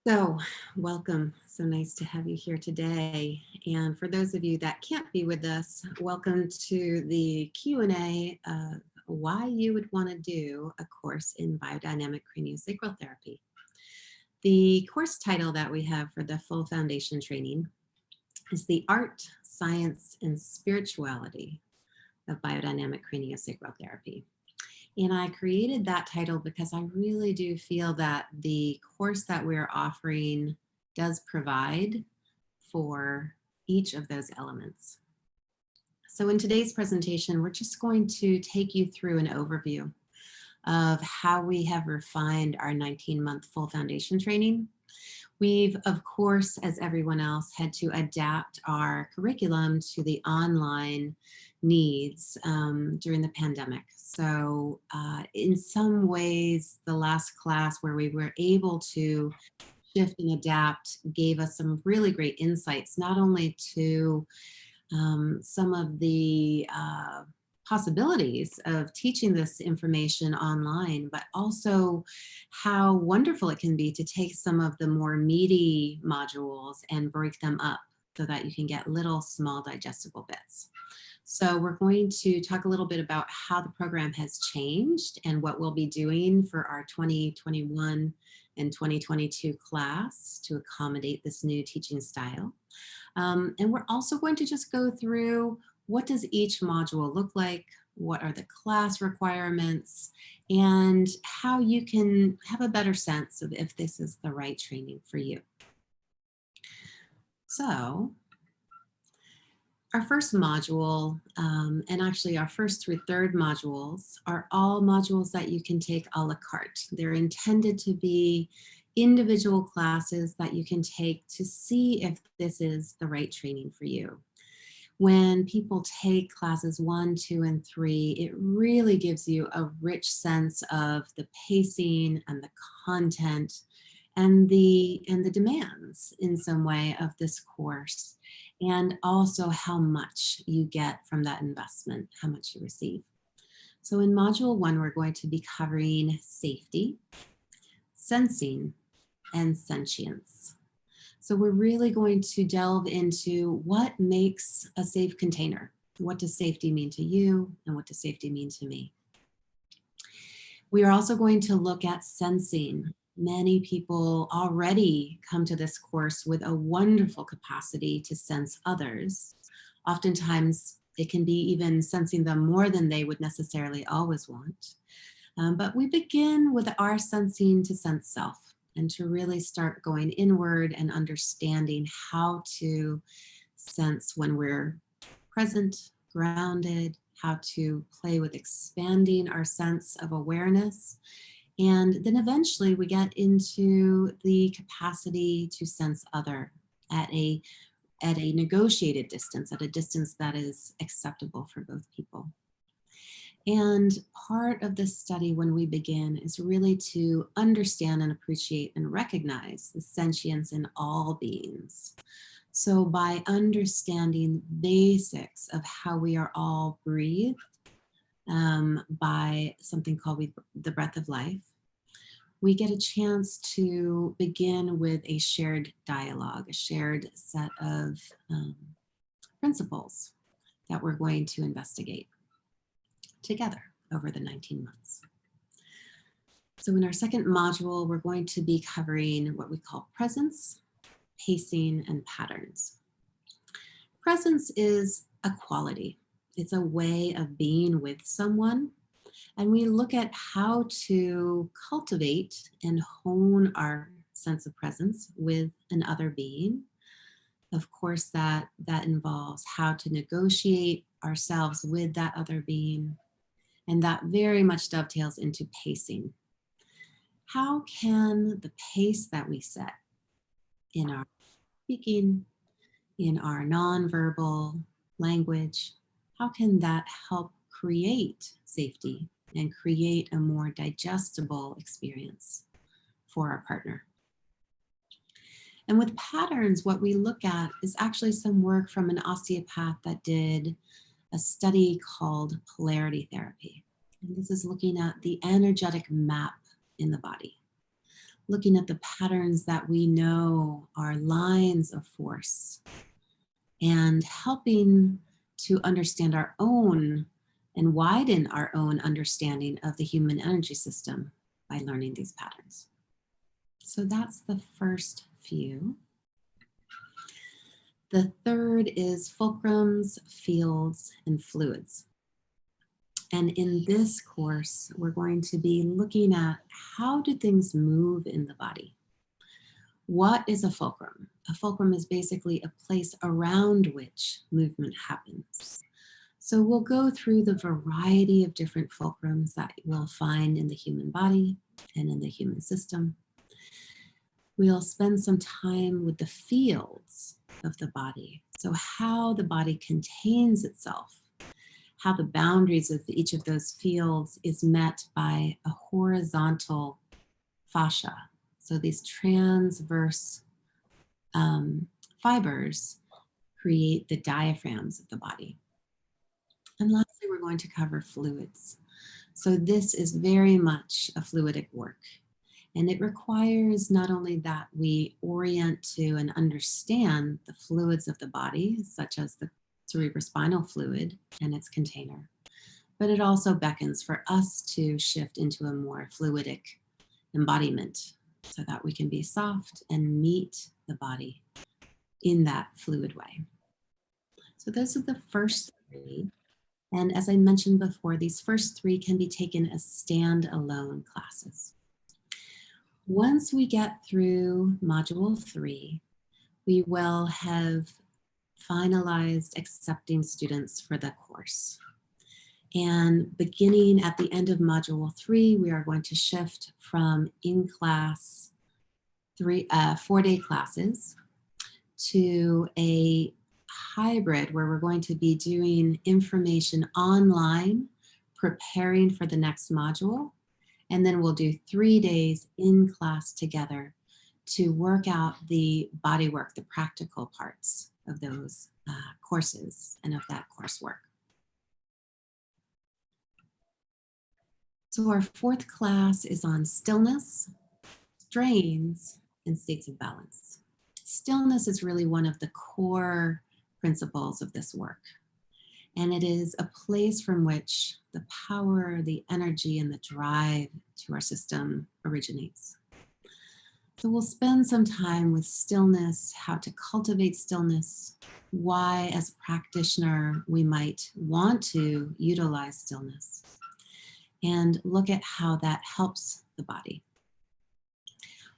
So, welcome. So nice to have you here today. And for those of you that can't be with us, welcome to the Q&A of why you would want to do a course in biodynamic craniosacral therapy. The course title that we have for the full foundation training is The Art, Science, and Spirituality of Biodynamic Craniosacral Therapy. And I created that title because I really do feel that the course that we're offering does provide for each of those elements. So in today's presentation, we're just going to take you through an overview of how we have refined our 19-month full foundation training. We've, of course, as everyone else, had to adapt our curriculum to the online needs during the pandemic. So in some ways, the last class where we were able to shift and adapt gave us some really great insights, not only to some of the possibilities of teaching this information online, but also how wonderful it can be to take some of the more meaty modules and break them up so that you can get little small digestible bits. So we're going to talk a little bit about how the program has changed and what we'll be doing for our 2021 and 2022 class to accommodate this new teaching style. And we're also going to just go through what does each module look like, what are the class requirements, and how you can have a better sense of if this is the right training for you. So our first module, and actually our first through third modules, are all modules that you can take a la carte. They're intended to be individual classes that you can take to see if this is the right training for you. When people take classes 1, 2, and 3, it really gives you a rich sense of the pacing and the content and the demands in some way of this course, and also how much you get from that investment, how much you receive. So in module 1, we're going to be covering safety, sensing, and sentience. So we're really going to delve into what makes a safe container. What does safety mean to you, and what does safety mean to me? We are also going to look at sensing. Many people already come to this course with a wonderful capacity to sense others. Oftentimes, it can be even sensing them more than they would necessarily always want. But we begin with our sensing to sense self, and to really start going inward and understanding how to sense when we're present, grounded, how to play with expanding our sense of awareness. And then eventually we get into the capacity to sense other at a negotiated distance, at a distance that is acceptable for both people. And part of this study when we begin is really to understand and appreciate and recognize the sentience in all beings. So by understanding basics of how we are all breathed by something called the breath of life, we get a chance to begin with a shared dialogue, a shared set of principles that we're going to investigate together over the 19 months. So in our second module, we're going to be covering what we call presence, pacing, and patterns. Presence is a quality. It's a way of being with someone. And we look at how to cultivate and hone our sense of presence with another being. Of course, that involves how to negotiate ourselves with that other being. And that very much dovetails into pacing. How can the pace that we set in our speaking, in our nonverbal language, how can that help create safety and create a more digestible experience for our partner? And with patterns, what we look at is actually some work from an osteopath that did a study called Polarity Therapy. And this is looking at the energetic map in the body. looking at the patterns that we know are lines of force, and helping to understand our own and widen our own understanding of the human energy system by learning these patterns. So that's the first few. The third is fulcrums, fields, and fluids. And in this course, we're going to be looking at how do things move in the body. What is a fulcrum? A fulcrum is basically a place around which movement happens. So we'll go through the variety of different fulcrums that we'll find in the human body and in the human system. We'll spend some time with the fields of the body. So how the body contains itself, how the boundaries of each of those fields is met by a horizontal fascia. So these transverse fibers create the diaphragms of the body. And lastly, we're going to cover fluids. So this is very much a fluidic work. And it requires not only that we orient to and understand the fluids of the body, such as the cerebrospinal fluid and its container, but it also beckons for us to shift into a more fluidic embodiment so that we can be soft and meet the body in that fluid way. So those are the first three. And as I mentioned before, these first three can be taken as standalone classes. Once we get through module 3, we will have finalized accepting students for the course. And beginning at the end of module 3, we are going to shift from in-class 4-day classes to a hybrid where we're going to be doing information online, preparing for the next module. And then we'll do 3 days in class together to work out the body work, the practical parts of those courses and of that coursework. So our 4th class is on stillness, strains, and states of balance. Stillness is really one of the core principles of this work. And it is a place from which the power, the energy, and the drive to our system originates. So we'll spend some time with stillness, how to cultivate stillness, why as a practitioner we might want to utilize stillness, and look at how that helps the body.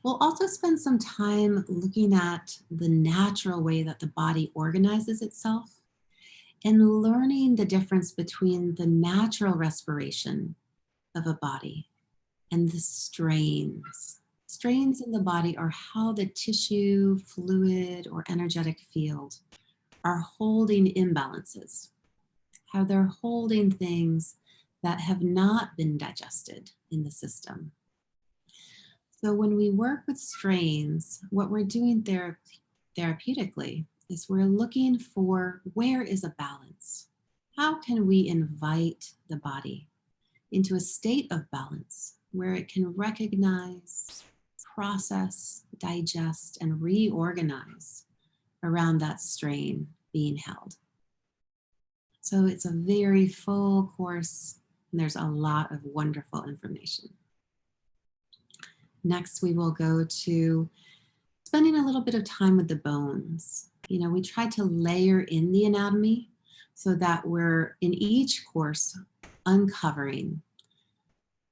We'll also spend some time looking at the natural way that the body organizes itself and learning the difference between the natural respiration of a body and the strains. Strains in the body are how the tissue, fluid, or energetic field are holding imbalances, how they're holding things that have not been digested in the system. So when we work with strains, what we're doing therapeutically is we're looking for where is a balance. How can we invite the body into a state of balance where it can recognize, process, digest, and reorganize around that strain being held. So it's a very full course, and there's a lot of wonderful information. Next, we will go to spending a little bit of time with the bones. You know, we try to layer in the anatomy so that we're in each course uncovering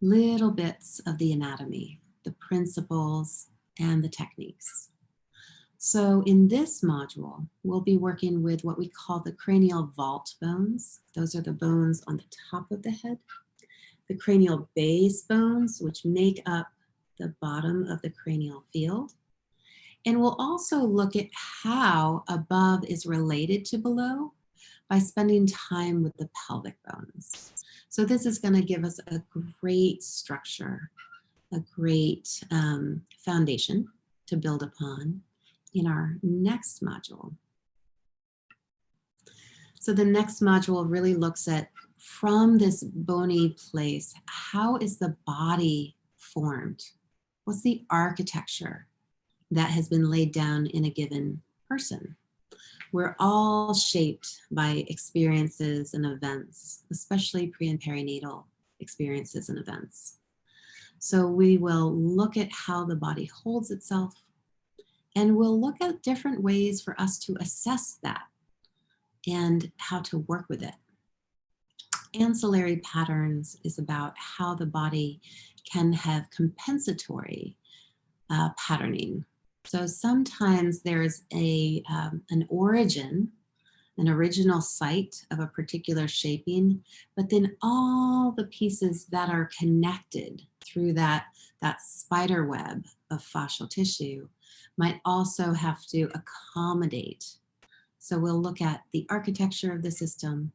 little bits of the anatomy, the principles, and the techniques. So in this module, we'll be working with what we call the cranial vault bones. Those are the bones on the top of the head. The cranial base bones, which make up the bottom of the cranial field. And we'll also look at how above is related to below by spending time with the pelvic bones. So this is going to give us a great structure, a great foundation to build upon in our next module. So the next module really looks at, from this bony place, how is the body formed? What's the architecture that has been laid down in a given person? We're all shaped by experiences and events, especially pre and perinatal experiences and events. So we will look at how the body holds itself, and we'll look at different ways for us to assess that and how to work with it. Ancillary patterns is about how the body can have compensatory patterning. So sometimes there's an origin, an original site of a particular shaping, but then all the pieces that are connected through that spider web of fascial tissue might also have to accommodate. So we'll look at the architecture of the system,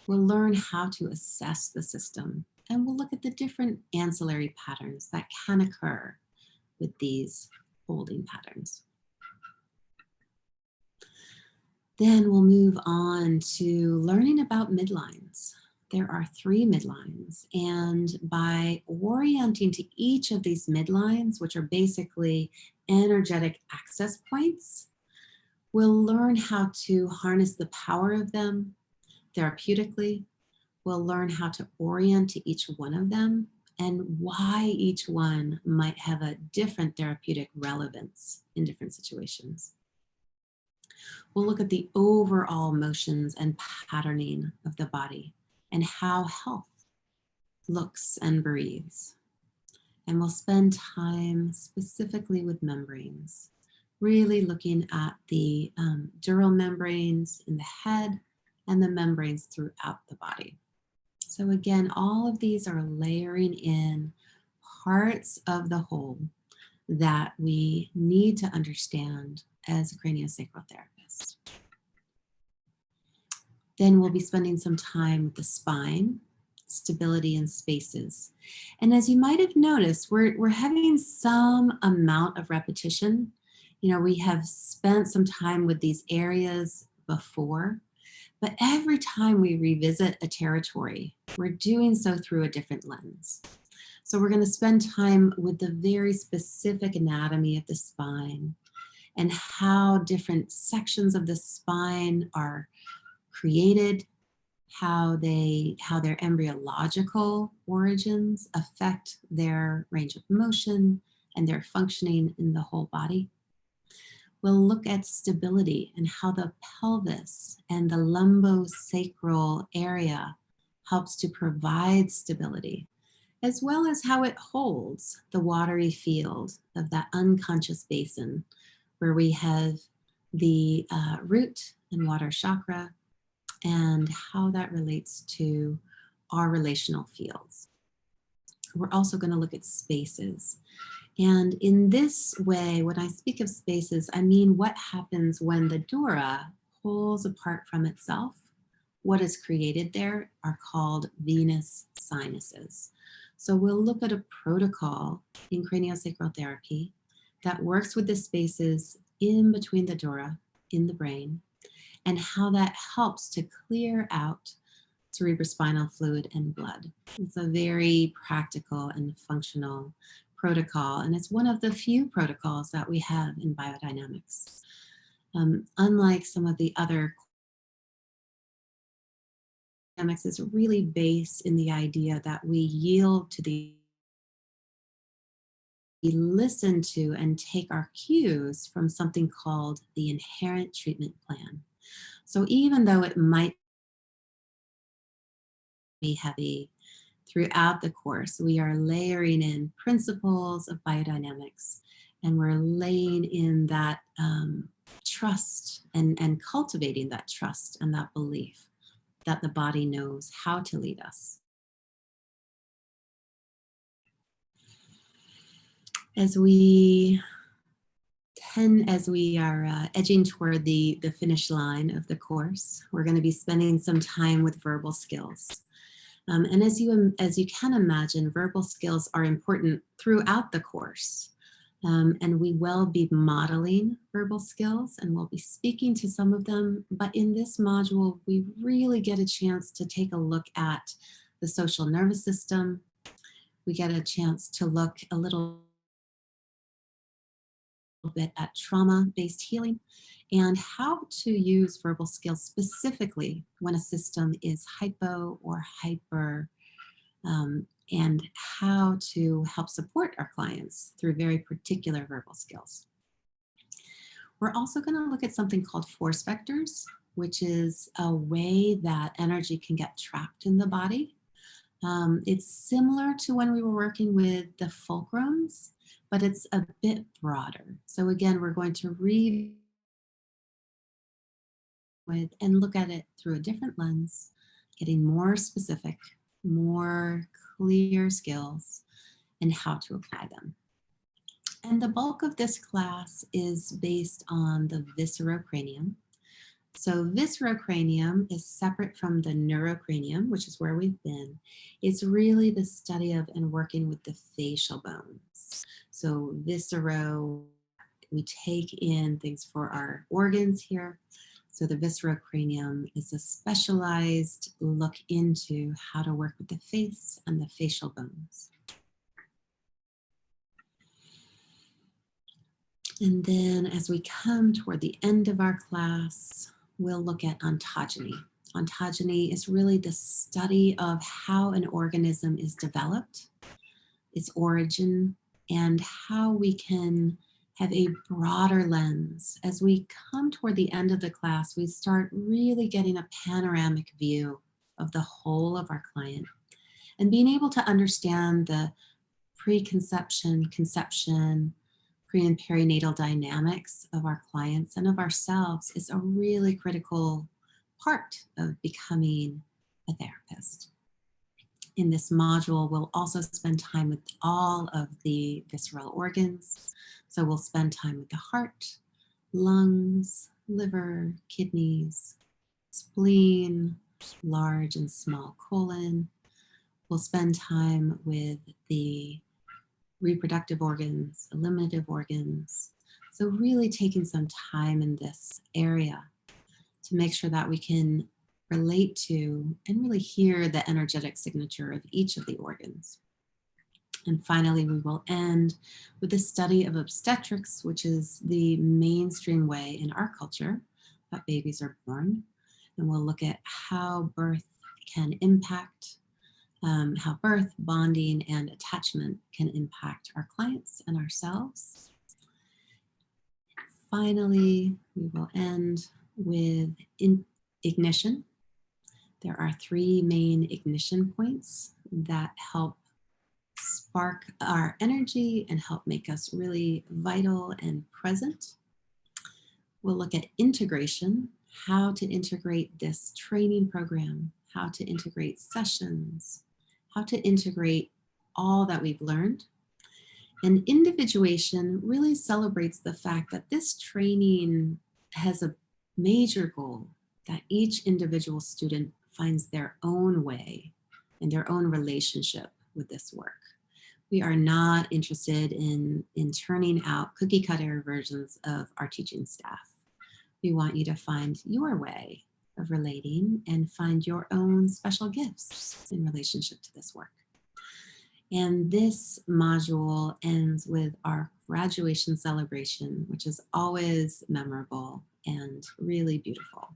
we'll learn how to assess the system, and we'll look at the different ancillary patterns that can occur with these holding patterns. Then we'll move on to learning about midlines. There are 3 midlines, and by orienting to each of these midlines, which are basically energetic access points, we'll learn how to harness the power of them therapeutically. We'll learn how to orient to each one of them and why each one might have a different therapeutic relevance in different situations. We'll look at the overall motions and patterning of the body and how health looks and breathes. And we'll spend time specifically with membranes, really looking at the dural membranes in the head and the membranes throughout the body. So again, all of these are layering in parts of the whole that we need to understand as a craniosacral therapist. Then we'll be spending some time with the spine, stability and spaces. And as you might have noticed, we're having some amount of repetition. You know, we have spent some time with these areas before, but every time we revisit a territory, we're doing so through a different lens. So we're going to spend time with the very specific anatomy of the spine and how different sections of the spine are created, how their embryological origins affect their range of motion and their functioning in the whole body. We'll look at stability and how the pelvis and the lumbosacral area helps to provide stability, as well as how it holds the watery field of that unconscious basin where we have the root and water chakra and how that relates to our relational fields. We're also going to look at spaces. And in this way, when I speak of spaces, I mean what happens when the dura pulls apart from itself. What is created there are called venous sinuses. So we'll look at a protocol in craniosacral therapy that works with the spaces in between the dura in the brain and how that helps to clear out cerebrospinal fluid and blood. It's a very practical and functional protocol, and it's one of the few protocols that we have in biodynamics. Unlike some of the other dynamics, is really based in the idea that we yield to we listen to and take our cues from something called the inherent treatment plan. So even though it might be heavy throughout the course, we are layering in principles of biodynamics, and we're laying in that trust and cultivating that trust and that belief that the body knows how to lead us. As we are edging toward the finish line of the course, we're going to be spending some time with verbal skills. And as you can imagine, verbal skills are important throughout the course. And we will be modeling verbal skills and we'll be speaking to some of them. But in this module, we really get a chance to take a look at the social nervous system. We get a chance to look a little bit at trauma-based healing and how to use verbal skills specifically when a system is hypo or hyper, and how to help support our clients through very particular verbal skills. We're also going to look at something called force vectors, which is a way that energy can get trapped in the body. It's similar to when we were working with the fulcrums, but it's a bit broader. So again, we're going to read with and look at it through a different lens, getting more specific, more clear skills, and how to apply them. And the bulk of this class is based on the viscerocranium. So viscerocranium is separate from the neurocranium, which is where we've been. It's really the study of and working with the facial bones. So viscero, we take in things for our organs here. So the viscerocranium is a specialized look into how to work with the face and the facial bones. And then as we come toward the end of our class, we'll look at ontogeny. Ontogeny is really the study of how an organism is developed, its origin, and how we can have a broader lens. As we come toward the end of the class, we start really getting a panoramic view of the whole of our client and being able to understand the preconception, conception, pre and perinatal dynamics of our clients and of ourselves is a really critical part of becoming a therapist. In this module, we'll also spend time with all of the visceral organs. So we'll spend time with the heart, lungs, liver, kidneys, spleen, large and small colon. We'll spend time with the reproductive organs, eliminative organs. So really taking some time in this area to make sure that we can relate to and really hear the energetic signature of each of the organs. And finally, we will end with the study of obstetrics, which is the mainstream way in our culture that babies are born. And we'll look at how birth can impact how birth, bonding, and attachment can impact our clients and ourselves. Finally, we will end with ignition. There are 3 main ignition points that help spark our energy and help make us really vital and present. We'll look at integration, how to integrate this training program, how to integrate sessions, how to integrate all that we've learned. And individuation really celebrates the fact that this training has a major goal, that each individual student finds their own way and their own relationship with this work. We are not interested in turning out cookie cutter versions of our teaching staff. We want you to find your way of relating and find your own special gifts in relationship to this work. And this module ends with our graduation celebration, which is always memorable and really beautiful.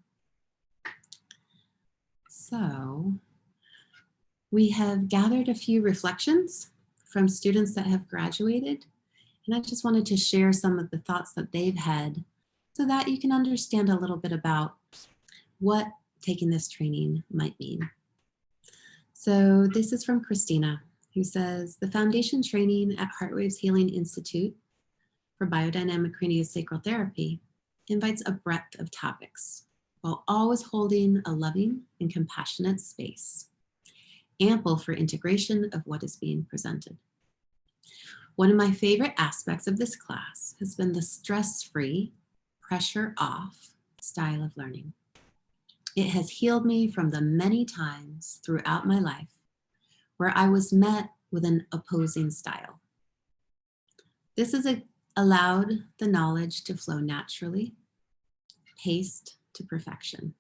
So we have gathered a few reflections from students that have graduated, and I just wanted to share some of the thoughts that they've had so that you can understand a little bit about what taking this training might mean. So this is from Christina, who says, the foundation training at Heartwaves Healing Institute for Biodynamic Craniosacral Therapy invites a breadth of topics while always holding a loving and compassionate space, ample for integration of what is being presented. One of my favorite aspects of this class has been the stress-free, pressure-off style of learning. It has healed me from the many times throughout my life where I was met with an opposing style. This has allowed the knowledge to flow naturally, paced to perfection.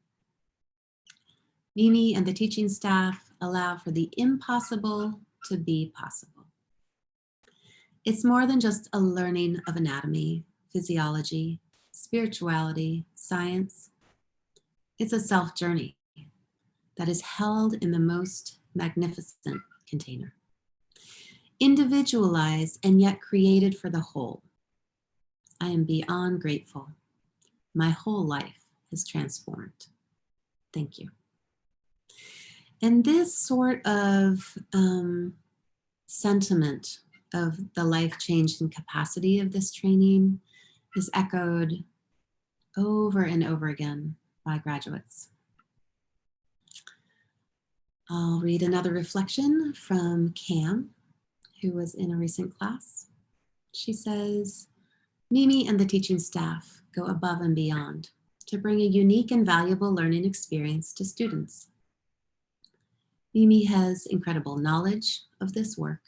Mimi and the teaching staff allow for the impossible to be possible. It's more than just a learning of anatomy, physiology, spirituality, science. It's a self journey that is held in the most magnificent container. Individualized and yet created for the whole. I am beyond grateful. My whole life is transformed. Thank you. And this sort of sentiment of the life-changing capacity of this training is echoed over and over again by graduates. I'll read another reflection from Cam, who was in a recent class. She says, Mimi and the teaching staff go above and beyond to bring a unique and valuable learning experience to students. Mimi has incredible knowledge of this work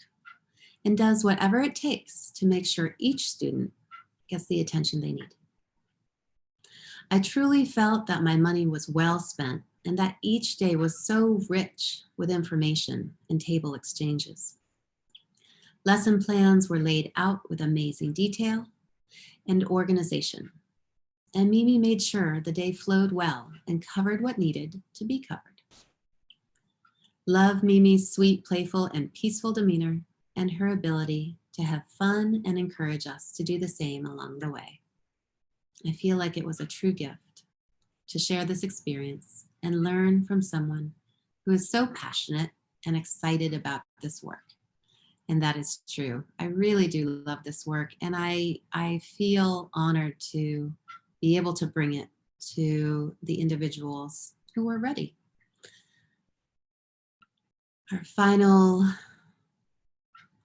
and does whatever it takes to make sure each student gets the attention they need. I truly felt that my money was well spent and that each day was so rich with information and table exchanges. Lesson plans were laid out with amazing detail and organization, and Mimi made sure the day flowed well and covered what needed to be covered. Love Mimi's sweet, playful, and peaceful demeanor and her ability to have fun and encourage us to do the same along the way. I feel like it was a true gift to share this experience and learn from someone who is so passionate and excited about this work. And that is true. I really do love this work, and I feel honored to be able to bring it to the individuals who are ready. Our final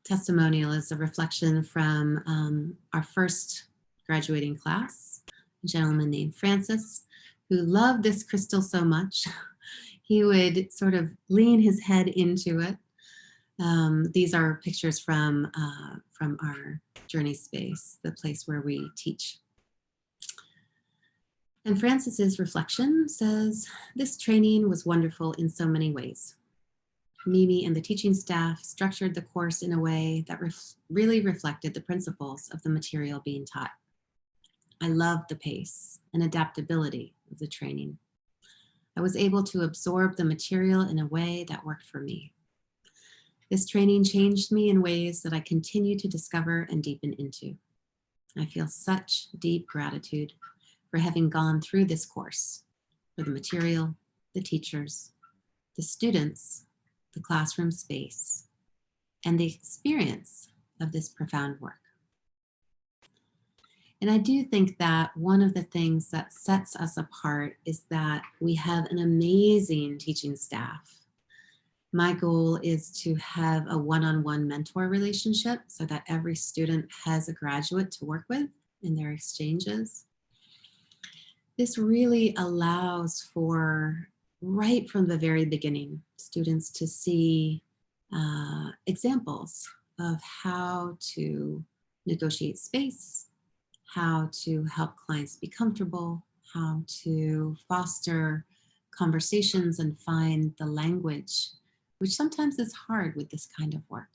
testimonial is a reflection from our first graduating class, a gentleman named Francis, who loved this crystal so much, he would sort of lean his head into it. These are pictures from our journey space, the place where we teach. And Francis's reflection says, this training was wonderful in so many ways. Mimi and the teaching staff structured the course in a way that really reflected the principles of the material being taught. I loved the pace and adaptability of the training. I was able to absorb the material in a way that worked for me. This training changed me in ways that I continue to discover and deepen into. I feel such deep gratitude for having gone through this course, for the material, the teachers, the students, the classroom space, and the experience of this profound work. And I do think that one of the things that sets us apart is that we have an amazing teaching staff. My goal is to have a one-on-one mentor relationship so that every student has a graduate to work with in their exchanges. This really allows for, right from the very beginning, students to see examples of how to negotiate space, how to help clients be comfortable, how to foster conversations and find the language, which sometimes is hard with this kind of work.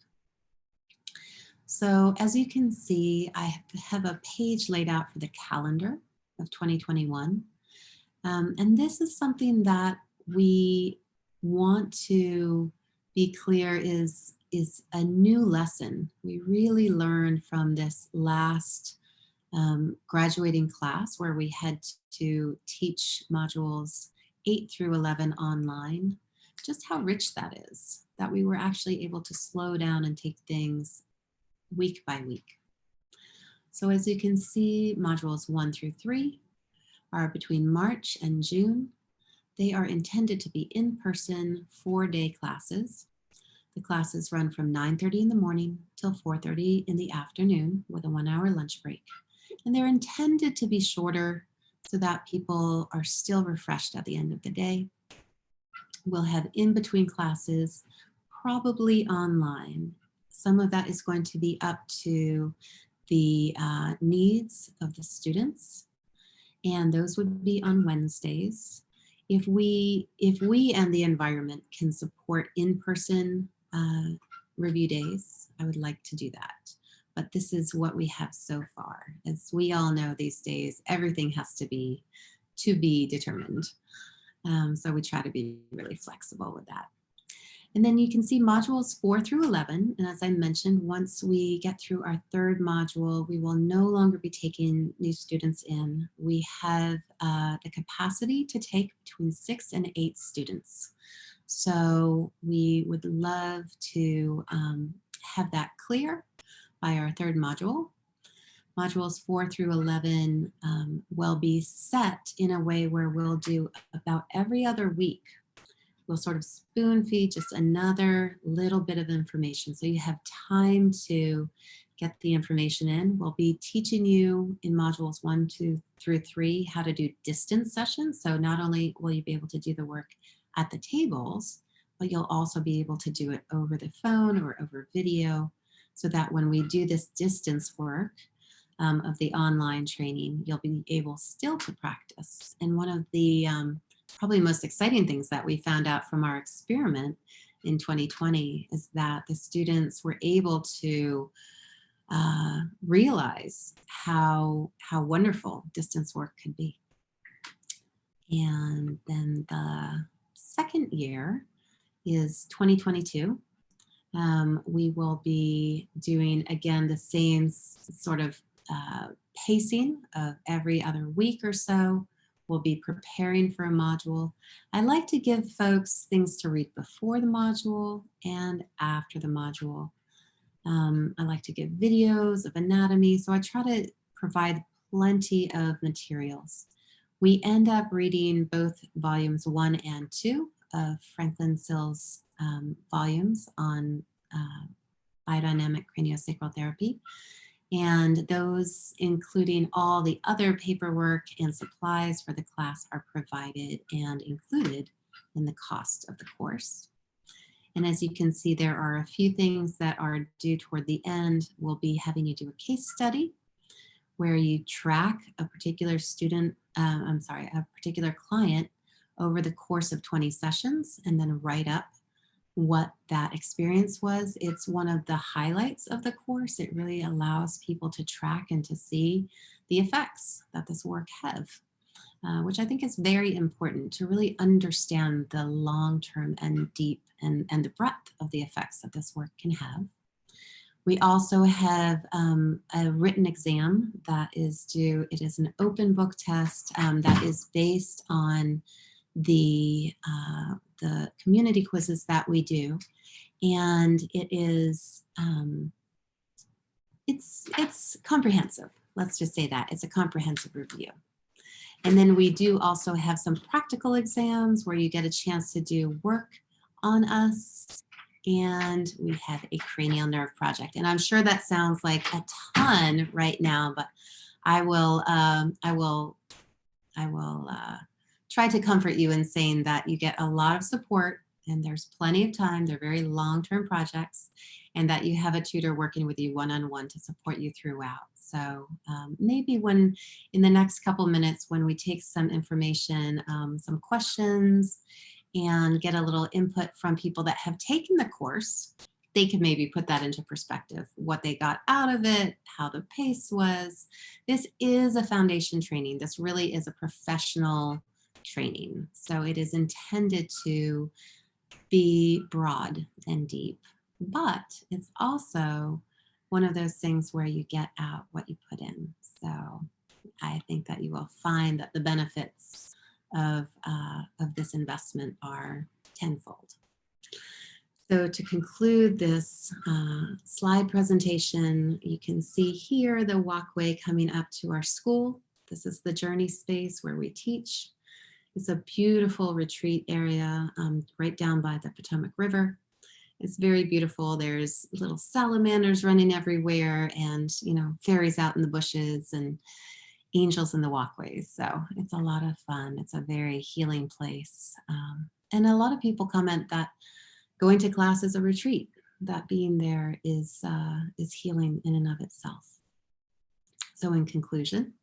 So as you can see, I have a page laid out for the calendar of 2021. And this is something that we want to be clear is a new lesson. We really learned from this last graduating class where we had to teach modules 8 through 11 online, just how rich that is, that we were actually able to slow down and take things week by week. So as you can see, modules 1 through 3 are between March and June. They are intended to be in-person 4-day classes. The classes run from 9:30 in the morning till 4:30 in the afternoon with a 1-hour lunch break. And they're intended to be shorter so that people are still refreshed at the end of the day. We'll have in-between classes, probably online. Some of that is going to be up to the needs of the students, and those would be on Wednesdays. If we and the environment can support in-person review days, I would like to do that. but this is what we have so far. As we all know these days, everything has to be determined. So we try to be really flexible with that. And then you can see modules 4 through 11. And as I mentioned, once we get through our third module, we will no longer be taking new students in. We have the capacity to take between 6 and 8 students. So we would love to have that clear by our third module. Modules 4 through 11 will be set in a way where we'll do about every other week. We'll sort of spoon feed just another little bit of information. So you have time to get the information in. We'll be teaching you in modules 1, 2 through 3 how to do distance sessions. So not only will you be able to do the work at the tables, but you'll also be able to do it over the phone or over video, so that when we do this distance work of the online training, you'll be able still to practice. And one of the probably most exciting things that we found out from our experiment in 2020 is that the students were able to realize how wonderful distance work could be. And then the second year is 2022. We will be doing, again, the same sort of pacing of every other week or so. We'll be preparing for a module. I like to give folks things to read before the module and after the module. I like to give videos of anatomy, so I try to provide plenty of materials. We end up reading both volumes 1 and 2 of Franklin Sill's volumes on biodynamic craniosacral therapy. And those, including all the other paperwork and supplies for the class, are provided and included in the cost of the course. And as you can see, there are a few things that are due toward the end. We'll be having you do a case study where you track a particular student, a particular client over the course of 20 sessions, and then write up what that experience was. It's one of the highlights of the course. It really allows people to track and to see the effects that this work have, which I think is very important to really understand the long-term and deep and the breadth of the effects that this work can have. We also have a written exam that is due. It is an open book test that is based on the community quizzes that we do, and it is it's comprehensive. Let's just say that it's a comprehensive review. And then we do also have some practical exams where you get a chance to do work on us, and we have a cranial nerve project. And I'm sure that sounds like a ton right now, but I will try to comfort you in saying that you get a lot of support and there's plenty of time. They're very long-term projects, and that you have a tutor working with you one-on-one to support you throughout. So maybe when in the next couple minutes, when we take some information, some questions, and get a little input from people that have taken the course, they can maybe put that into perspective, what they got out of it, how the pace was. This is a foundation training. This really is a professional training. So it is intended to be broad and deep, but it's also one of those things where you get out what you put in. So I think that you will find that the benefits of this investment are tenfold. So to conclude this slide presentation, you can see here the walkway coming up to our school. This is the journey space where we teach. It's a beautiful retreat area right down by the Potomac River. It's very beautiful. There's little salamanders running everywhere, and fairies out in the bushes and angels in the walkways. So it's a lot of fun. It's a very healing place. And a lot of people comment that going to class is a retreat, that being there is healing in and of itself. So in conclusion,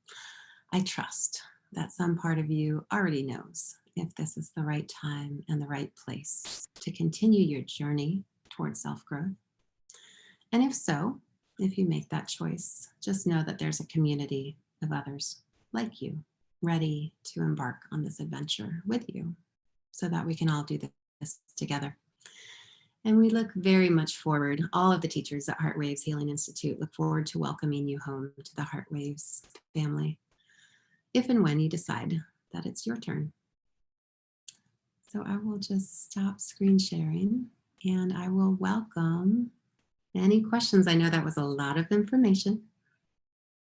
I trust that some part of you already knows if this is the right time and the right place to continue your journey towards self-growth. And if so, if you make that choice. Just know that there's a community of others like you ready to embark on this adventure with you so that we can all do this together. And we look very much forward, all of the teachers at Heartwaves Healing Institute look forward to welcoming you home to the Heartwaves family, if and when you decide that it's your turn. So I will just stop screen sharing and I will welcome any questions. I know that was a lot of information.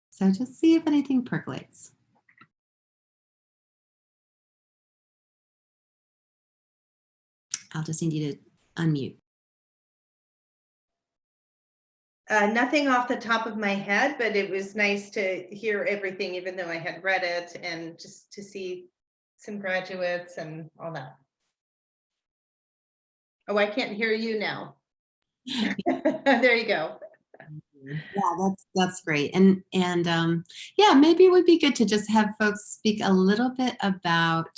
So just see if anything percolates. I'll just need you to unmute. Nothing off the top of my head, but it was nice to hear everything, even though I had read it, and just to see some graduates and all that. Oh, I can't hear you now. There you go. Yeah, that's great. And yeah, maybe it would be good to just have folks speak a little bit about,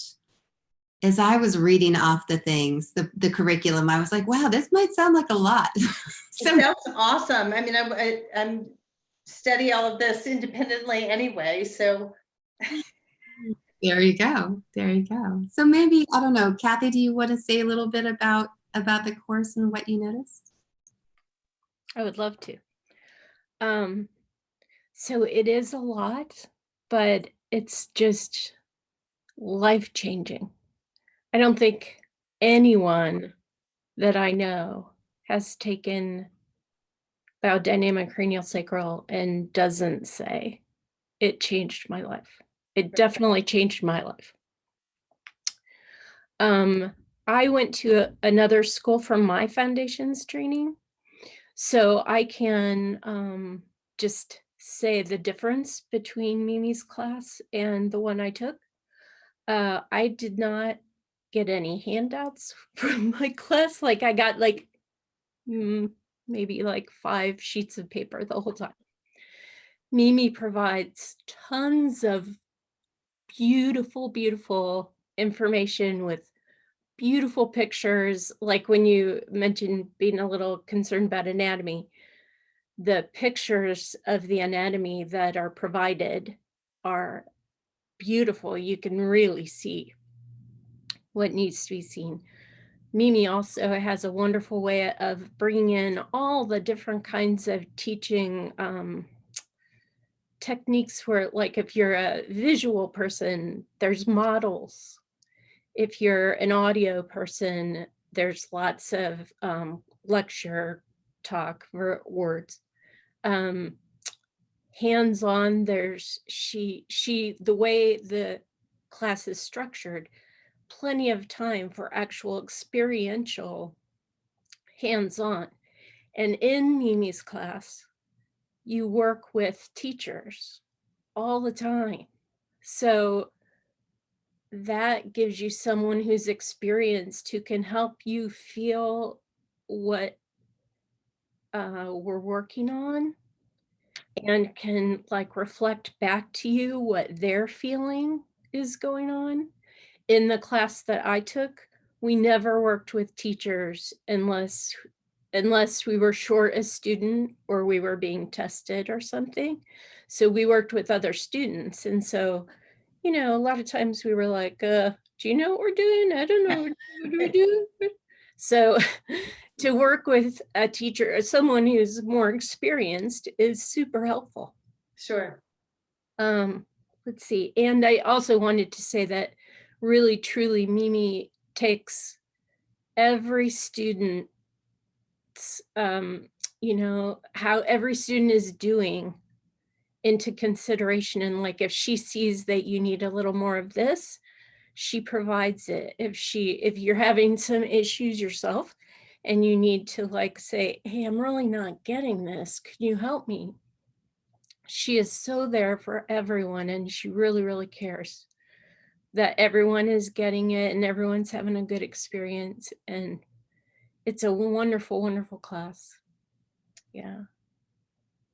as I was reading off the things, the curriculum, I was like, wow, this might sound like a lot. So, it sounds awesome. I mean, I'm study all of this independently anyway, so. There you go. There you go. So maybe, I don't know, Kathy, do you want to say a little bit about the course and what you noticed? I would love to. So it is a lot, but it's just life-changing. I don't think anyone that I know has taken Biodynamic Craniosacral and doesn't say it changed my life. It definitely changed my life. I went to another school for my foundation's training, so I can just say the difference between Mimi's class and the one I took. I did not get any handouts from my class. Like I got like maybe like 5 sheets of paper the whole time. Mimi provides tons of beautiful, beautiful information with beautiful pictures. Like when you mentioned being a little concerned about anatomy, the pictures of the anatomy that are provided are beautiful. You can really see what needs to be seen. Mimi also has a wonderful way of bringing in all the different kinds of teaching techniques where, like, if you're a visual person, there's models. If you're an audio person, there's lots of lecture talk words. Hands-on, there's the way the class is structured, plenty of time for actual experiential hands-on. And in Mimi's class, you work with teachers all the time. So that gives you someone who's experienced who can help you feel what we're working on and can like reflect back to you what they're feeling is going on. In the class that I took, we never worked with teachers unless we were short a student or we were being tested or something. So we worked with other students. And so, you know, a lot of times we were like, do you know what we're doing? I don't know. What do we do? So to work with a teacher or someone who's more experienced is super helpful. Sure. Let's see. And I also wanted to say that really, truly, Mimi takes every student, you know, how every student is doing into consideration. And like, if she sees that you need a little more of this, she provides it. If you're having some issues yourself and you need to like say, hey, I'm really not getting this, can you help me? She is so there for everyone, and she really, really cares that everyone is getting it and everyone's having a good experience. And it's a wonderful, wonderful class. Yeah.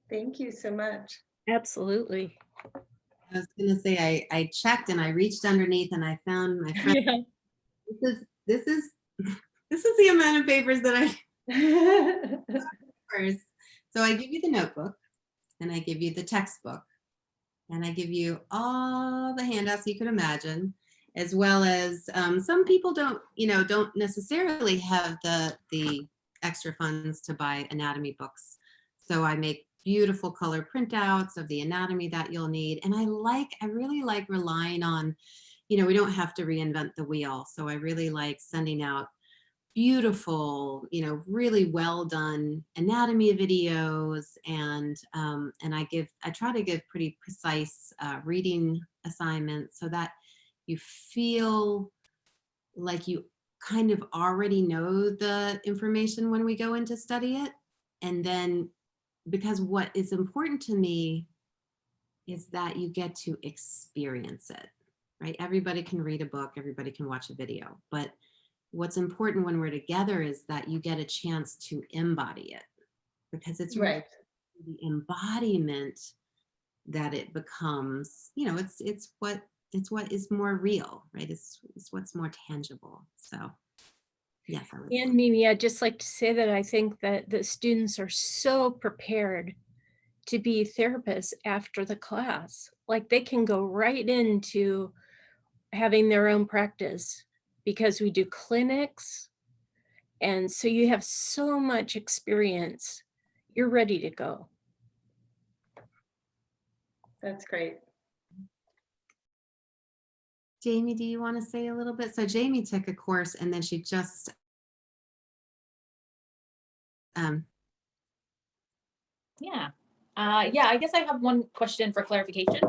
Thank you so much. Absolutely. I was going to say, I checked and I reached underneath and I found my friend. Yeah. This is the amount of papers that I So I give you the notebook, and I give you the textbook, and I give you all the handouts you can imagine, as well as some people don't necessarily have the extra funds to buy anatomy books. So I make beautiful color printouts of the anatomy that you'll need. And I really like relying on, we don't have to reinvent the wheel. So I really like sending out beautiful, really well done anatomy videos, and I try to give pretty precise reading assignments so that you feel like you kind of already know the information when we go in to study it. And then, because what is important to me is that you get to experience it, right? Everybody can read a book, everybody can watch a video, but what's important when we're together is that you get a chance to embody it, because it's really Right. the embodiment that it becomes, it's what is more real, right? It's what's more tangible. So yes, I would And Mimi, I'd just like to say that I think that the students are so prepared to be therapists after the class. Like they can go right into having their own practice because we do clinics. And so you have so much experience. You're ready to go. That's great. Jamie, do you want to say a little bit? So Jamie took a course, and then she just Yeah. I guess I have one question for clarification,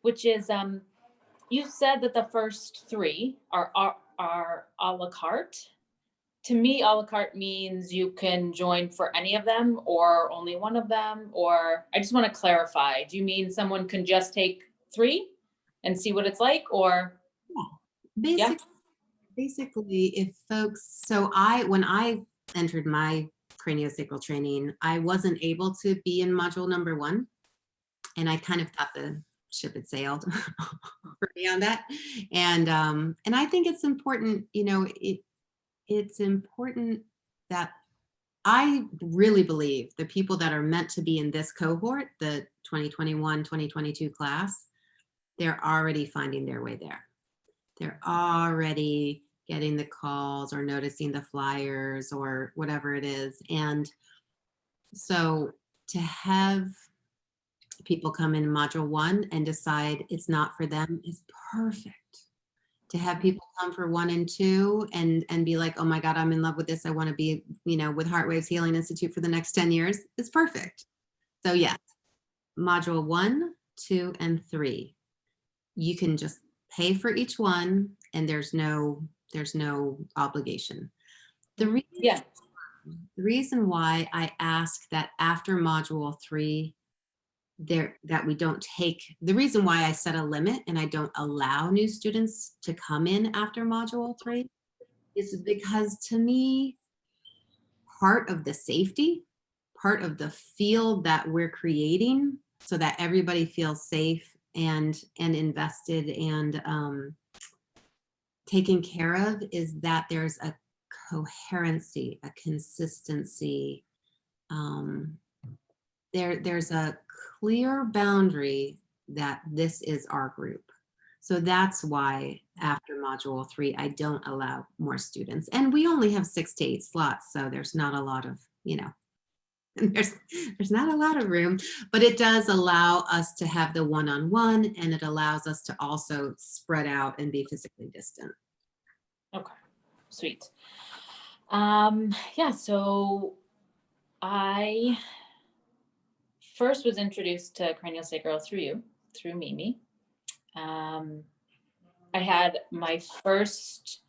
which is you said that the first three are a la carte. To me, a la carte means you can join for any of them or only one of them, or I just want to clarify. Do you mean someone can just take three and see what it's like, or? Basically, if folks, when I entered my craniosacral training, I wasn't able to be in module number 1, and I kind of thought the ship had sailed for me on that. And I think it's important, it's important that I really believe the people that are meant to be in this cohort, the 2021, 2022 class, they're already finding their way there. They're already getting the calls or noticing the flyers or whatever it is. And so to have people come in module 1 and decide it's not for them is perfect. To have people come for 1 and 2 and be like, oh my God, I'm in love with this. I want to be, with Heartwaves Healing Institute for the next 10 years. It's perfect. So yes, module 1, 2, and 3. You can just pay for each one, and there's no obligation. The reason why I ask that after module 3 that we don't take, the reason why I set a limit and I don't allow new students to come in after module 3 is because, to me, part of the safety, part of the field that we're creating so that everybody feels safe and invested and taken care of, is that there's a coherency, a consistency. There's a clear boundary that this is our group. So that's why after module 3, I don't allow more students. And we only have 6 to 8 slots, so there's not a lot of, there's not a lot of room, but it does allow us to have the one-on-one, and it allows us to also spread out and be physically distant. Okay, sweet. So I first was introduced to craniosacral through Mimi. I had my first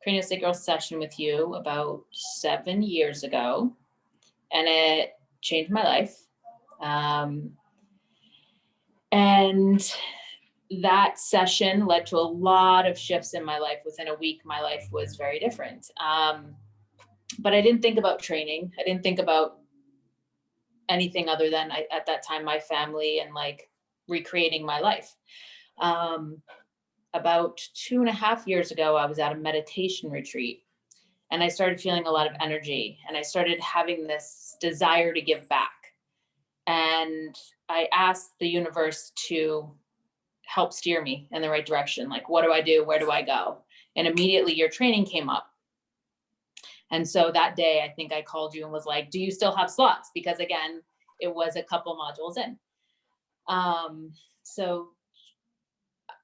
craniosacral session with you about 7 years ago, and it changed my life. And that session led to a lot of shifts in my life. Within a week, my life was very different. But I didn't think about training. I didn't think about anything other than at that time, my family and like recreating my life. About 2.5 years ago, I was at a meditation retreat, and I started feeling a lot of energy, and I started having this desire to give back. And I asked the universe to help steer me in the right direction. Like, what do I do? Where do I go? And immediately your training came up. And so that day, I think I called you and was like, do you still have slots? Because again, it was a couple modules in. So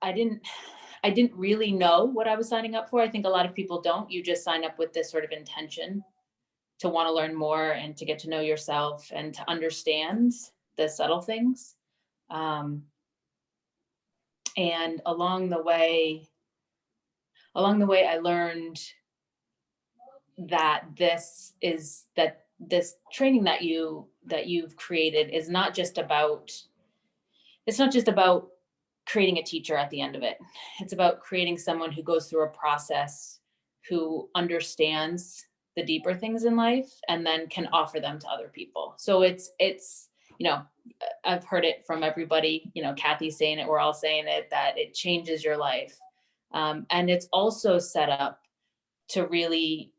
I didn't really know what I was signing up for. I think a lot of people don't. You just sign up with this sort of intention to want to learn more and to get to know yourself and to understand the subtle things. And along the way, I learned that this training that you've created is not just about, it's not just about creating a teacher at the end of it. It's about creating someone who goes through a process, who understands the deeper things in life and then can offer them to other people. So it's, you know, I've heard it from everybody, you know, Kathy's saying it, we're all saying it, that it changes your life. And it's also set up to really,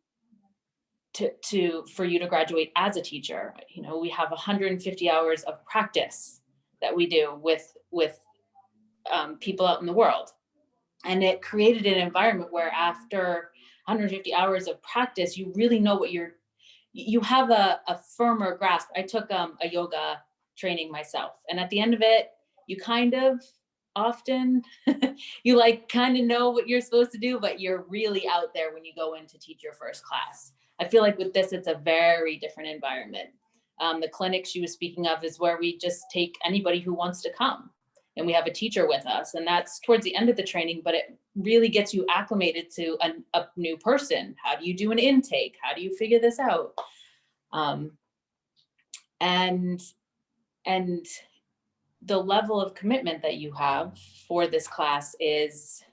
for you to graduate as a teacher. You know, we have 150 hours of practice that we do with people out in the world. And it created an environment where after 150 hours of practice, you really know what you have a firmer grasp. I took a yoga training myself. And at the end of it, you kind of often, you like kind of know what you're supposed to do, but you're really out there when you go in to teach your first class. I feel like with this, it's a very different environment. The clinic she was speaking of is where we just take anybody who wants to come. And we have a teacher with us, and that's towards the end of the training, but it really gets you acclimated to a new person. How do you do an intake? How do you figure this out? And the level of commitment that you have for this class is,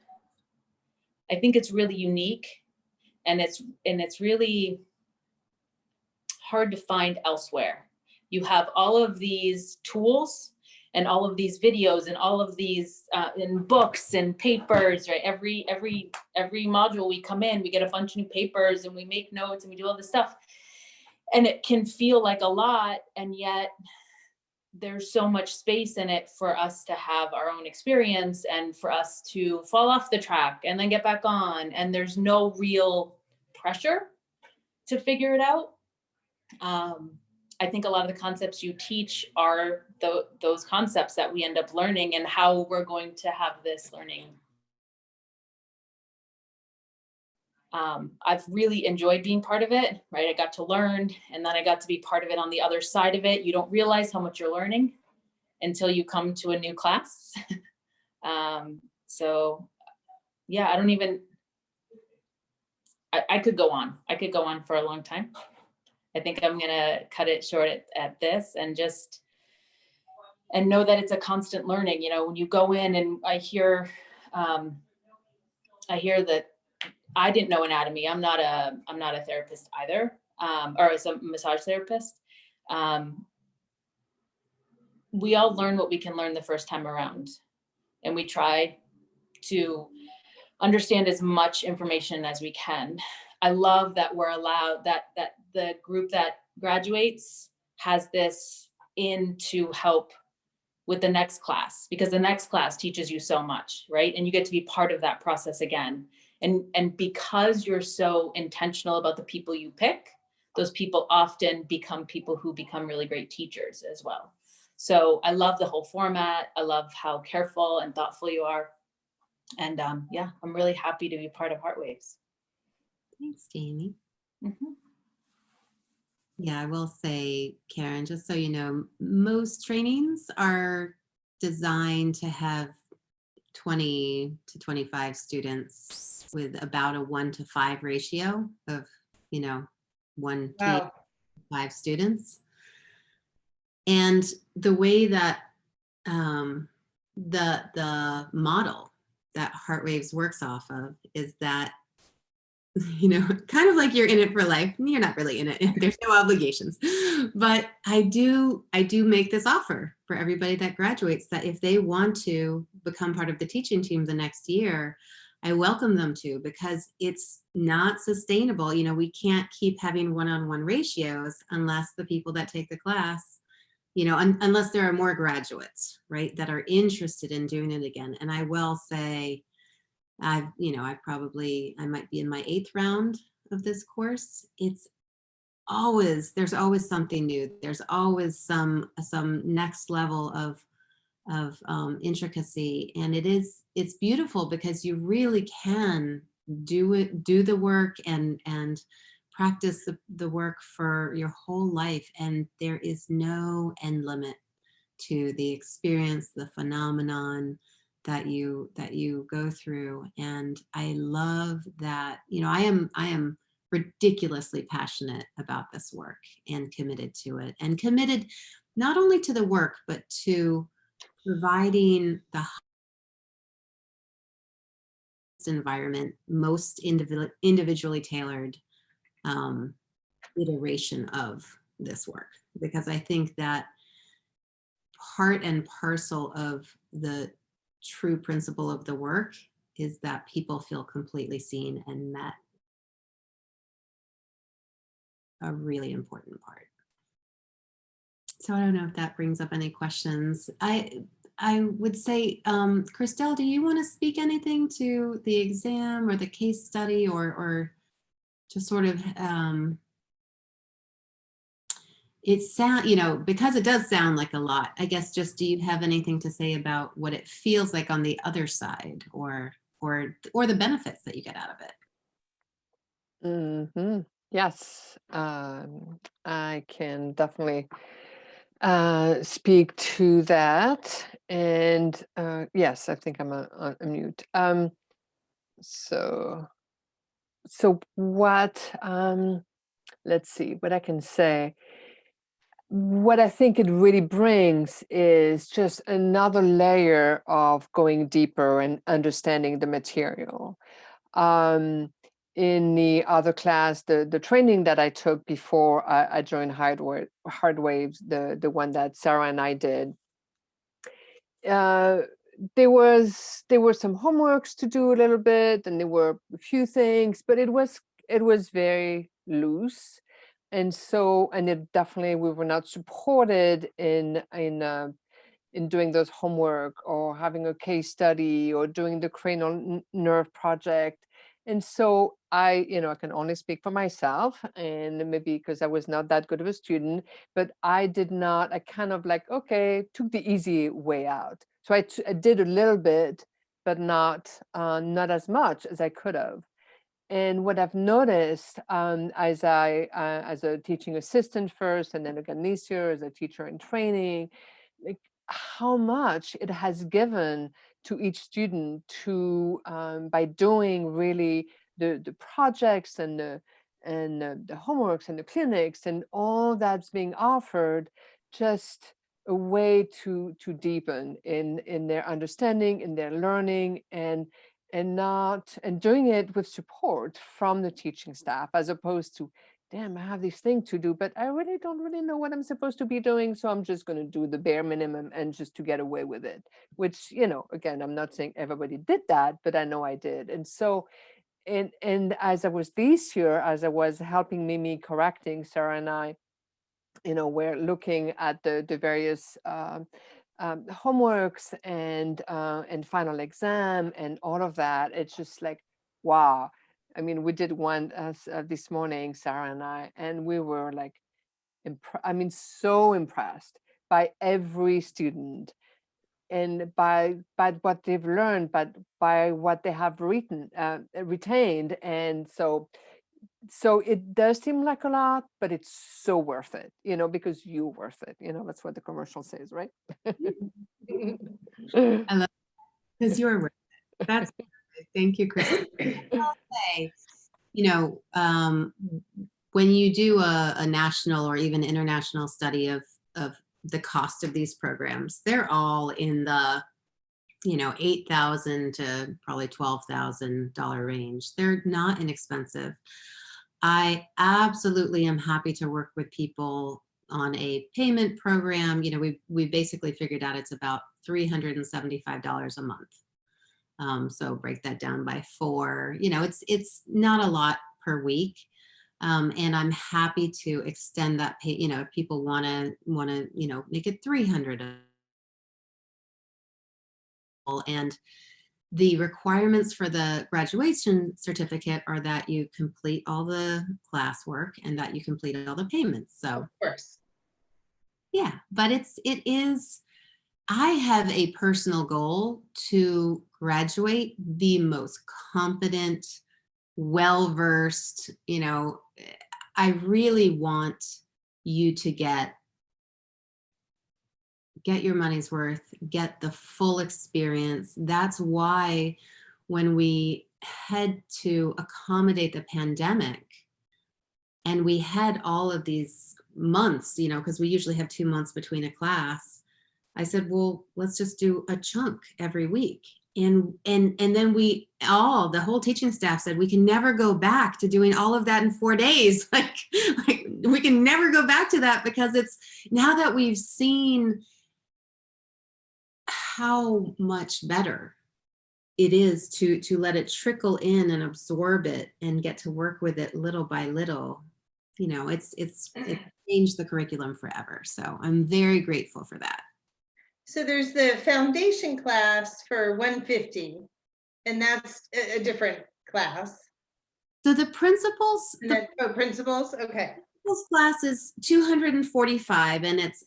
I think it's really unique, and it's really hard to find elsewhere. You have all of these tools and all of these videos and all of these in books and papers, right? Every module we come in, we get a bunch of new papers and we make notes and we do all this stuff. And it can feel like a lot, and yet there's so much space in it for us to have our own experience and for us to fall off the track and then get back on. And there's no real pressure to figure it out. I think a lot of the concepts you teach are those concepts that we end up learning, and how we're going to have this learning. I've really enjoyed being part of it, right? I got to learn, and then I got to be part of it on the other side of it. You don't realize how much you're learning until you come to a new class. So yeah, I could go on. I could go on for a long time. I think I'm gonna cut it short at this, and know that it's a constant learning. You know, when you go in, and I hear that I didn't know anatomy. I'm not a therapist either, or as a massage therapist. We all learn what we can learn the first time around, and we try to understand as much information as we can. I love that we're allowed, that the group that graduates has this in to help with the next class, because the next class teaches you so much, right? And you get to be part of that process again. And because you're so intentional about the people you pick, those people often become people who become really great teachers as well. So I love the whole format. I love how careful and thoughtful you are. And yeah, I'm really happy to be part of Heartwaves. Thanks, Jamie. Mm-hmm. Yeah, I will say, Karen, just so you know, most trainings are designed to have 20 to 25 students with about a 1-to-5 ratio of, you know, 1 to 5 students. And the way that the model that Heartwaves works off of is that, you know, kind of like you're in it for life. You're not really in it. There's no obligations. But I do make this offer for everybody that graduates, that if they want to become part of the teaching team the next year, I welcome them to, because it's not sustainable. You know, we can't keep having one-on-one ratios unless the people that take the class, unless there are more graduates, right, that are interested in doing it again. And I will say, I might be in my 8th round of this course. There's always something new. There's always some next level of intricacy, and it's beautiful because you really can do the work and practice the work for your whole life, and there is no end limit to the experience, the phenomenon that you go through. And I love that. I am ridiculously passionate about this work and committed to it, and committed not only to the work but to providing the environment, most individually tailored iteration of this work, because I think that part and parcel of the true principle of the work is that people feel completely seen and met. A really important part. So I don't know if that brings up any questions. I would say, Christelle, do you want to speak anything to the exam or the case study, or to sort of, because it does sound like a lot, I guess, just do you have anything to say about what it feels like on the other side, or the benefits that you get out of it? Yes, I can definitely speak to that. And yes, I think I'm on mute. So what, let's see what I can say. What I think it really brings is just another layer of going deeper and understanding the material. In the other class, the training that I took before I joined Heartwaves, the one that Sarah and I did, there were some homeworks to do a little bit, and there were a few things, but it was very loose, and it definitely, we were not supported in doing those homework or having a case study or doing the cranial nerve project. And so I can only speak for myself, and maybe because I was not that good of a student, but I kind of like, okay, took the easy way out. So I did a little bit, but not as much as I could have. And what I've noticed, as a teaching assistant first, and then again this year as a teacher in training, like how much it has given to each student by doing really the projects and the homeworks and the clinics and all that's being offered, just a way to deepen in their understanding, in their learning, and doing it with support from the teaching staff, as opposed to, damn, I have this thing to do, but I really don't know what I'm supposed to be doing, so I'm just going to do the bare minimum and just to get away with it, which, again, I'm not saying everybody did that, but I know I did. And so, and as I was this year, as I was helping Mimi correcting Sarah and I, we're looking at the various homeworks and final exam and all of that. It's just like, wow. I mean, we did one this morning, Sarah and I, and we were like, so impressed by every student, and by what they've learned, but by what they have retained. And so it does seem like a lot, but it's so worth it, because you're worth it. That's what the commercial says, right? I love, because you're worth it. That's perfect. Thank you, Kristen. I'll say, when you do a national or even international study of the cost of these programs, they're all in the $8,000 to probably $12,000 range. They're not inexpensive. I absolutely am happy to work with people on a payment program. We basically figured out it's about $375 a month. So break that down by 4. It's not a lot per week, And I'm happy to extend that pay, if people want to, make it 300. And the requirements for the graduation certificate are that you complete all the classwork and that you complete all the payments. So, Of course. yeah, but I have a personal goal to graduate the most competent, well-versed, I really want you to get your money's worth, get the full experience. That's why when we had to accommodate the pandemic and we had all of these months, because we usually have 2 months between a class, I said, well, let's just do a chunk every week. And then the whole teaching staff said, we can never go back to doing all of that in 4 days. like we can never go back to that, because it's now that we've seen how much better it is to let it trickle in and absorb it and get to work with it little by little. It's changed the curriculum forever. So I'm very grateful for that. So there's the foundation class for 150, and that's a different class. So the principals, And then, principals, okay. class is 245, and it's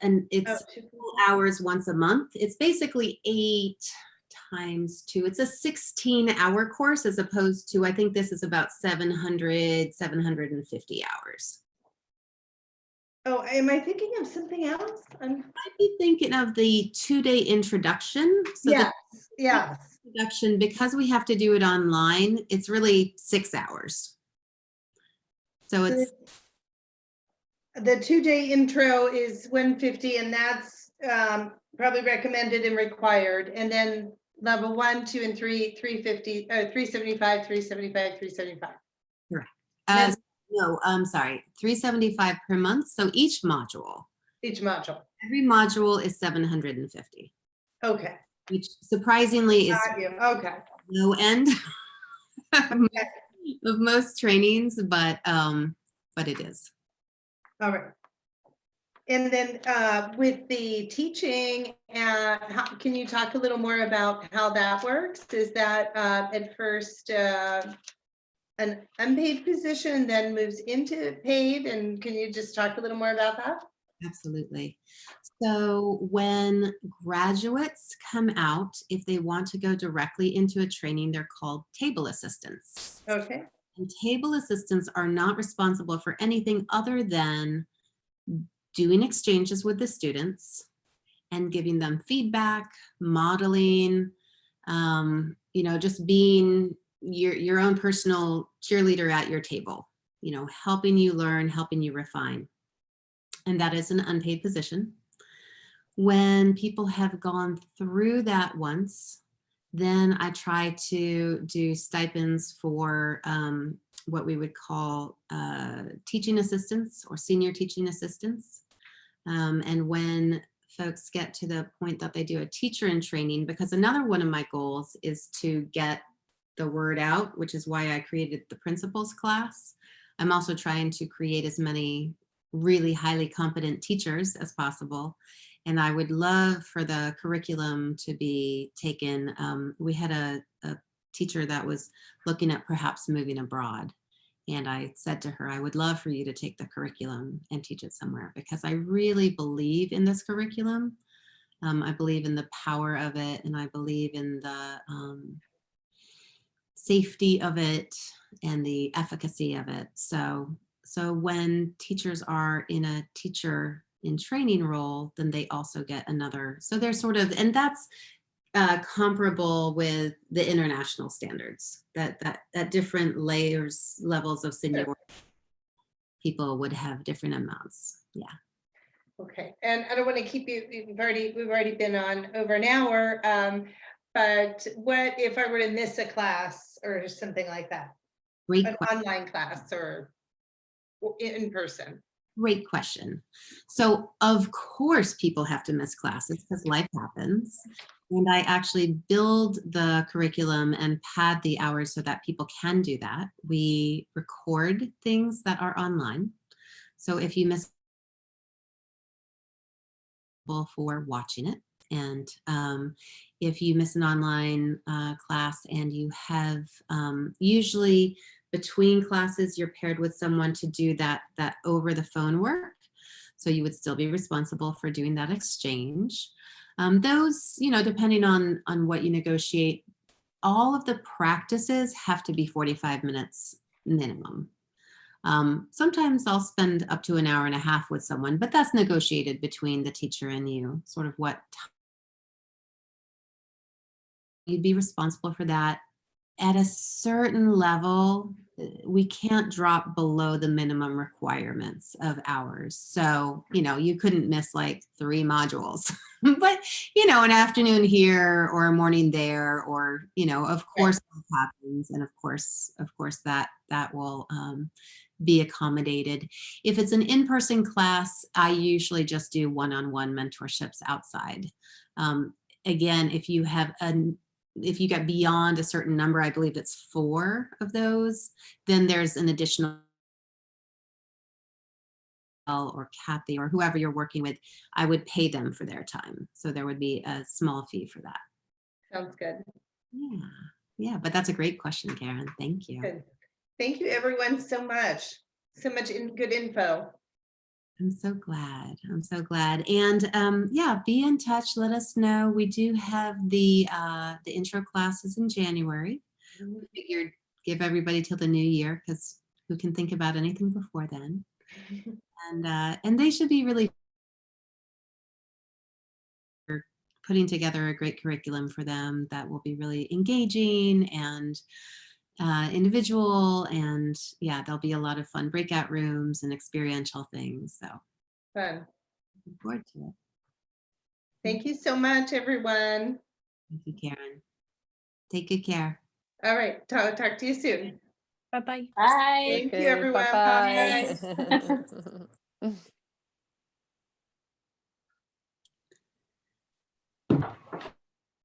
2 hours once a month. It's basically 8 times 2. It's a 16-hour course, as opposed to, I think this is about 750 hours. Oh, am I thinking of something else? I'd be thinking of the 2-day introduction. So yes. Introduction, because we have to do it online, it's really 6 hours. So it's the 2-day intro is 150, and that's probably recommended and required. And then level 1, 2, and 3, 350, 375, 375, 375. Correct. No, I'm sorry, 375 per month. So each module. Every module is 750. Okay. Which surprisingly is okay. low end of most trainings, but it is. All right. And then with the teaching, can you talk a little more about how that works? Is that at first an unpaid position, then moves into paid? And can you just talk a little more about that? Absolutely. So when graduates come out, if they want to go directly into a training, they're called table assistants. Okay. And table assistants are not responsible for anything other than doing exchanges with the students and giving them feedback, modeling, just being your own personal cheerleader at your table, helping you learn, helping you refine. And that is an unpaid position. When people have gone through that once, then I try to do stipends for what we would call teaching assistants or senior teaching assistants. And when folks get to the point that they do a teacher in training, because another one of my goals is to get the word out, which is why I created the principals class. I'm also trying to create as many really highly competent teachers as possible. And I would love for the curriculum to be taken. We had a teacher that was looking at perhaps moving abroad. And I said to her, I would love for you to take the curriculum and teach it somewhere, because I really believe in this curriculum. I believe in the power of it, and I believe in the safety of it and the efficacy of it. So when teachers are in a teacher in training role, then they also get another. So they're sort of, and that's comparable with the international standards, that different levels of seniority, people would have different amounts. Yeah. Okay, and I don't want to keep you. We've already been on over an hour. But what if I were to miss a class or something like that? Great An question. online class or in person? Great question. So of course people have to miss classes because life happens. And I actually build the curriculum and pad the hours so that people can do that. We record things that are online. So if you miss for watching it, and if you miss an online class and you have usually between classes, you're paired with someone to do that over the phone work. So you would still be responsible for doing that exchange. Those, depending on what you negotiate, all of the practices have to be 45 minutes minimum. Sometimes I'll spend up to an hour and a half with someone, but that's negotiated between the teacher and you, sort of what time you'd be responsible for that. At a certain level, we can't drop below the minimum requirements of hours. So, you couldn't miss like 3 modules, but, an afternoon here or a morning there, or, of course that happens. And of course that will be accommodated. If it's an in-person class, I usually just do one-on-one mentorships outside. Again, if you get beyond a certain number, I believe it's 4 of those, then there's an additional, or Kathy or whoever you're working with, I would pay them for their time. So there would be a small fee for that. Sounds good. Yeah, but that's a great question, Karen. Thank you. Good. Thank you, everyone, so much. So much good info. I'm so glad. And yeah, be in touch. Let us know. We do have the intro classes in January. We figured give everybody till the new year, because who can think about anything before then? And they should be really putting together a great curriculum for them that will be really engaging and individual, and yeah, there'll be a lot of fun breakout rooms and experiential things. So Fun. looking forward to it. Thank you so much, everyone. Thank you, Karen. Take good care. All right, talk to you soon. Bye-bye. Bye. Thank you, everyone. Bye-bye. Bye.